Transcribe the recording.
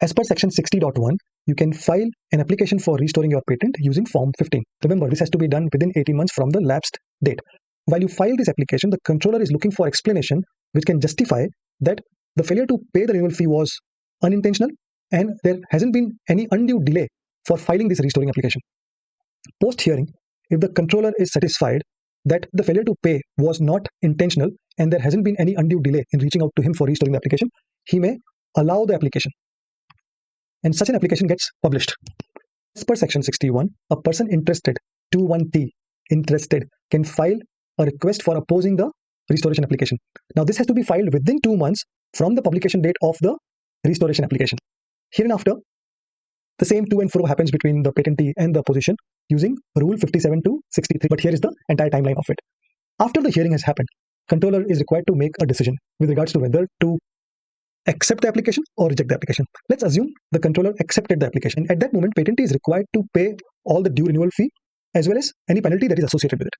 As per section 60.1, you can file an application for restoring your patent using form 15. Remember, this has to be done within 18 months from the lapsed date. While you file this application, the controller is looking for explanation which can justify that the failure to pay the renewal fee was unintentional and there hasn't been any undue delay for filing this restoring application. Post hearing, if the controller is satisfied that the failure to pay was not intentional and there hasn't been any undue delay in reaching out to him for restoring the application, he may allow the application and such an application gets published. As per section 61, a person interested, 21T, interested, can file a request for opposing the restoration application. Now, this has to be filed within 2 months from the publication date of the restoration application. Hereinafter, the same to and fro happens between the patentee and the opposition using rule 57 to 63. But here is the entire timeline of it. After the hearing has happened, controller is required to make a decision with regards to whether to accept the application or reject the application. Let's assume the controller accepted the application. At that moment, patentee is required to pay all the due renewal fee as well as any penalty that is associated with it.